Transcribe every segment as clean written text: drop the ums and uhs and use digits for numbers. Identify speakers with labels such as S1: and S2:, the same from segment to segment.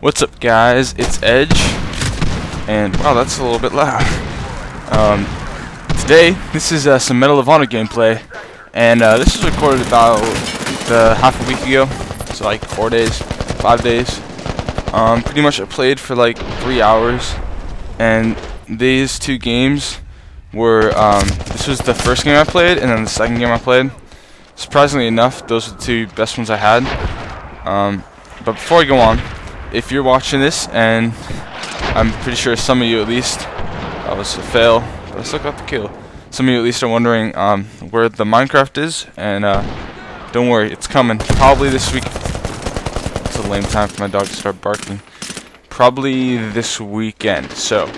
S1: What's up, guys? It's Edge, and wow, that's a little bit loud. Today, this is some Medal of Honor gameplay, and this was recorded about half a week ago, so like 4 days, 5 days. Pretty much I played for like 3 hours, and these two games were, this was the first game I played, and then the second game I played. Surprisingly enough, those were the two best ones I had. But before I go on, if you're watching this, and I'm pretty sure some of you at least, that was a fail, but I still got the kill. Some of you at least are wondering where the Minecraft is, and don't worry, it's coming. Probably this week. It's a lame time for my dog to start barking. Probably this weekend, so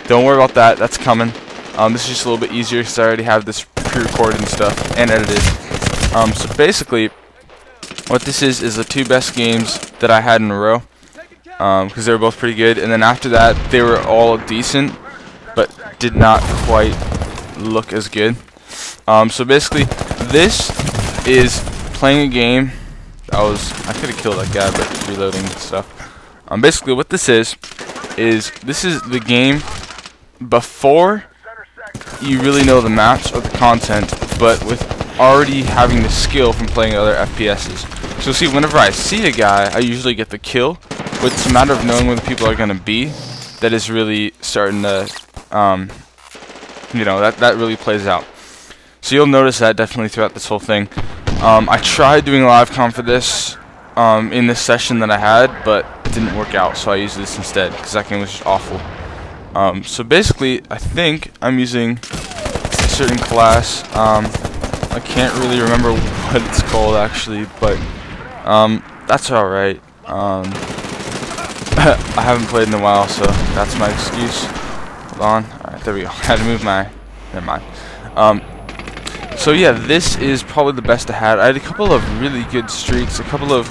S1: don't worry about that. That's coming. This is just a little bit easier because I already have this pre-recorded and stuff and edited. So basically, what this is the two best games that I had in a row, because they were both pretty good, and then after that they were all decent but did not quite look as good. So basically this is playing a game that was, I could have killed that guy, but reloading and stuff. Basically what this is the game before you really know the maps or the content, but with already having the skill from playing other FPSs. So see, whenever I see a guy, I usually get the kill, but it's a matter of knowing where the people are going to be that is really starting to, you know, that really plays out. So you'll notice that definitely throughout this whole thing. I tried doing live com for this in this session that I had, but it didn't work out, so I used this instead because that game was just awful. So basically, I think I'm using a certain class. I can't really remember what it's called actually, but that's alright. I haven't played in a while, so that's my excuse. Hold on. Alright, there we go. I had to move my... Never mind. So yeah, this is probably the best I had. I had a couple of really good streaks, a couple of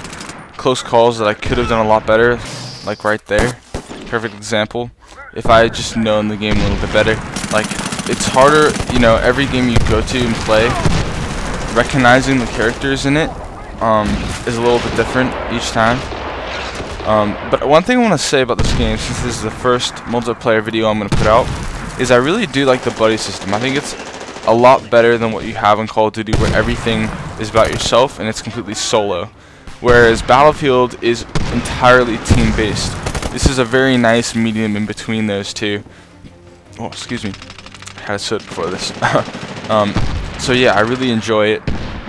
S1: close calls that I could have done a lot better, like right there. Perfect example. If I had just known the game a little bit better. Like, it's harder, you know, every game you go to and play, recognizing the characters in it is a little bit different each time. But one thing I want to say about this game, since this is the first multiplayer video I'm going to put out, is I really do like the buddy system. I think it's a lot better than what you have in Call of Duty, where everything is about yourself and it's completely solo. Whereas Battlefield is entirely team-based. This is a very nice medium in between those two. Oh, excuse me. I had a soda before this. So yeah, I really enjoy it.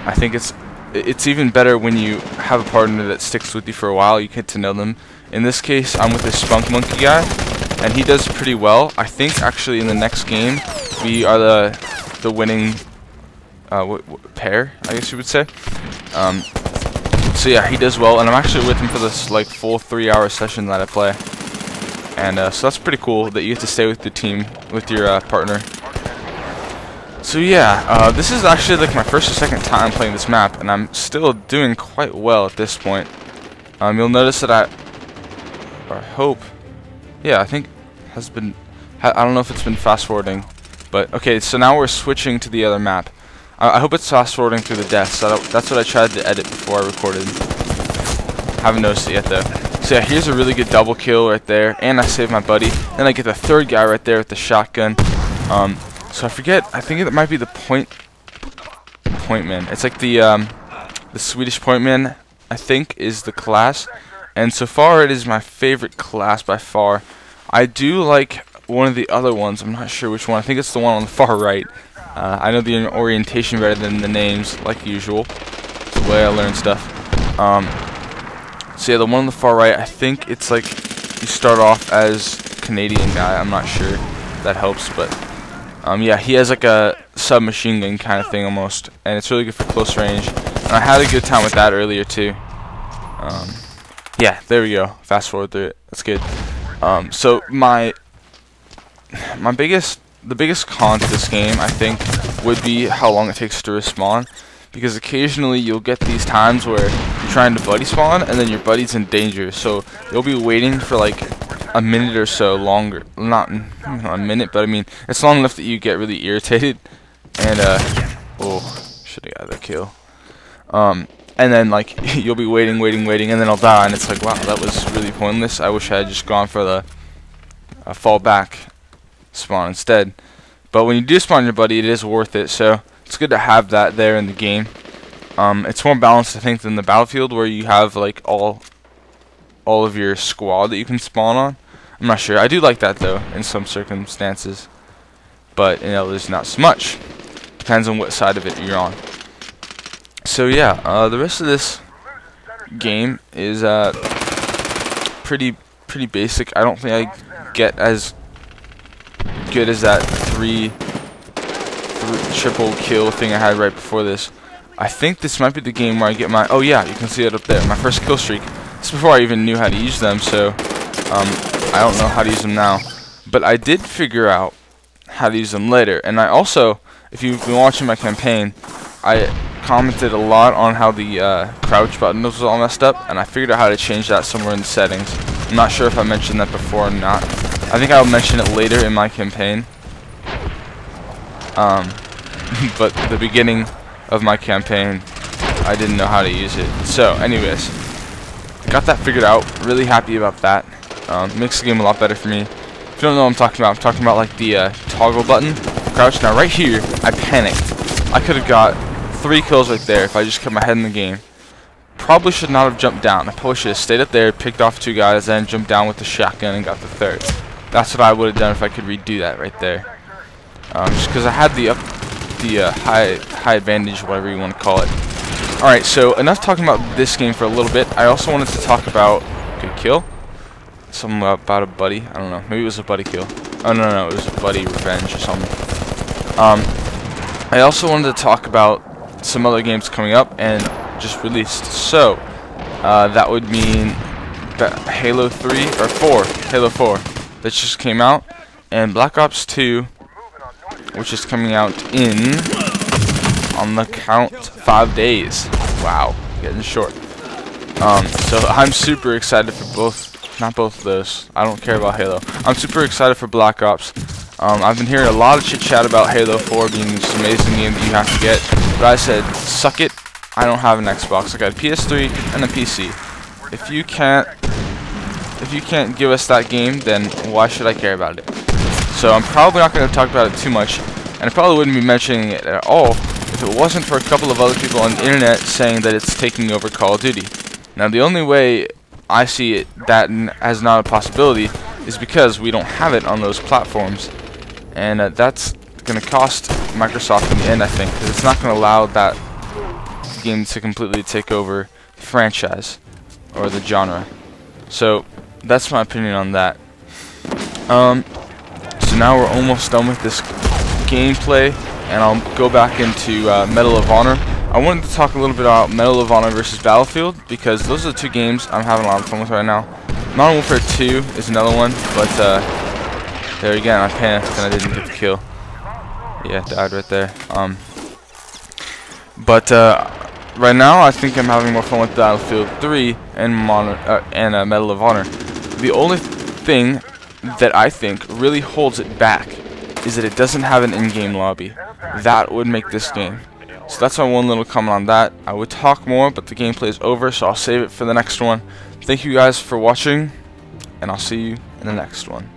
S1: I think it's even better when you have a partner that sticks with you for a while. You get to know them. In this case, I'm with this Spunk Monkey guy, and he does pretty well. I think actually in the next game we are the winning pair, I guess you would say. So yeah, he does well, and I'm actually with him for this like full 3-hour session that I play, and so that's pretty cool that you get to stay with the team, with your partner. So yeah, this is actually like my first or second time playing this map, and I'm still doing quite well at this point. You'll notice that I hope, yeah, I think has been, I don't know if it's been fast forwarding, but okay, so now we're switching to the other map. I hope it's fast forwarding through the deaths. That's what I tried to edit before I recorded. Haven't noticed it yet though. So yeah, here's a really good double kill right there, and I saved my buddy. Then I get the third guy right there with the shotgun. So I forget. I think it might be the point man. It's like the Swedish point man, I think, is the class. And so far, it is my favorite class by far. I do like one of the other ones. I'm not sure which one. I think it's the one on the far right. I know the orientation better than the names, like usual. It's the way I learn stuff. So yeah, the one on the far right, I think it's like you start off as Canadian guy. I'm not sure if that helps, but yeah, he has like a submachine gun kind of thing almost, and it's really good for close range. And I had a good time with that earlier too. Yeah, there we go. Fast forward through it. That's good. So the biggest con to this game, I think, would be how long it takes to respawn, because occasionally you'll get these times where you're trying to buddy spawn and then your buddy's in danger, so you'll be waiting for like a minute or so longer. Not a minute, but I mean it's long enough that you get really irritated, and oh, should have got that kill. and then like you'll be waiting, and then I'll die, and it's like, wow, that was really pointless. I wish I had just gone for the fall back spawn instead. But when you do spawn your buddy, it is worth it, so it's good to have that there in the game. It's more balanced, I think, than the Battlefield, where you have like all of your squad that you can spawn on. I'm not sure. I do like that though in some circumstances, but in others not so much. Depends on what side of it you're on. So yeah, the rest of this game is pretty basic. I don't think I get as good as that triple kill thing I had right before this. I think this might be the game where I get my, oh yeah, you can see it up there, my first kill streak. This is before I even knew how to use them, so I don't know how to use them now. But I did figure out how to use them later. And I also, if you've been watching my campaign, I commented a lot on how the crouch button was all messed up, and I figured out how to change that somewhere in the settings. I'm not sure if I mentioned that before or not. I think I'll mention it later in my campaign. But the beginning of my campaign, I didn't know how to use it. So anyways, got that figured out. Really happy about that. Makes the game a lot better for me. If you don't know what I'm talking about like the toggle button, crouch. Now right here, I panicked. I could have got 3 kills right there if I just kept my head in the game. Probably should not have jumped down. I probably should have stayed up there, picked off 2 guys, then jumped down with the shotgun and got the 3rd. That's what I would have done if I could redo that right there. Just because I had the high advantage, whatever you want to call it. Alright, so enough talking about this game for a little bit. I also wanted to talk about good kill. Something about a buddy. I don't know. Maybe it was a buddy kill. Oh no, it was a buddy revenge or something. I also wanted to talk about some other games coming up and just released. So that would mean Halo 3 or 4, Halo 4 that just came out, and Black Ops 2, which is coming out in, on the count, 5 days. Wow, getting short. So I'm super excited for both, not both of those. I don't care about Halo. I'm super excited for Black Ops. I've been hearing a lot of chit chat about Halo 4 being this amazing game that you have to get, but I said, suck it. I don't have an Xbox. I got a PS3 and a PC. If you can't give us that game, then why should I care about it? So I'm probably not going to talk about it too much, and I probably wouldn't be mentioning it at all if it wasn't for a couple of other people on the internet saying that it's taking over Call of Duty. Now the only way I see it that as not a possibility is because we don't have it on those platforms, and that's going to cost Microsoft in the end, I think, because it's not going to allow that game to completely take over the franchise or the genre. So that's my opinion on that. So now we're almost done with this gameplay, and I'll go back into Medal of Honor. I wanted to talk a little bit about Medal of Honor versus Battlefield, because those are the 2 games I'm having a lot of fun with right now. Modern Warfare 2 is another one, but there again, I panicked and I didn't get the kill. Yeah, died right there. Right now, I think I'm having more fun with Battlefield 3 and Medal of Honor. The only thing that I think really holds it back is that it doesn't have an in-game lobby. That would make this game. So that's my one little comment on that. I would talk more, but the gameplay is over, so I'll save it for the next one. Thank you guys for watching, and I'll see you in the next one.